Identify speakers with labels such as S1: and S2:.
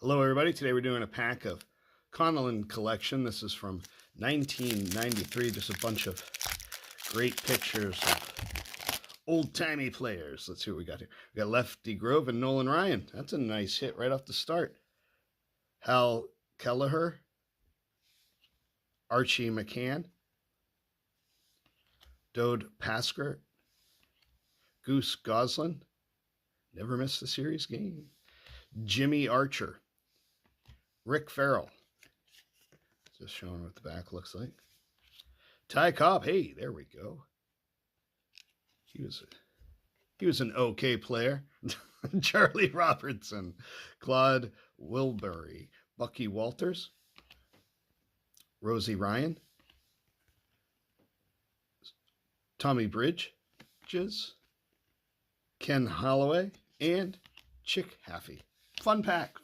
S1: Hello everybody, today we're doing a pack of Conlon collection. This is from 1993, just a bunch of great pictures of old-timey players. Let's see what we got here. We got Lefty Grove and Nolan Ryan. That's a nice hit right off the start. Hal Kelleher, Archie McCann, Dode Pasker, Goose Goslin, never missed a series game, Jimmy Archer, Rick Farrell, just showing what the back looks like. Ty Cobb, hey, there we go. He was an okay player. Charlie Robertson, Claude Wilbury, Bucky Walters, Rosie Ryan, Tommy Bridges, Ken Holloway, and Chick Haffey. Fun pack.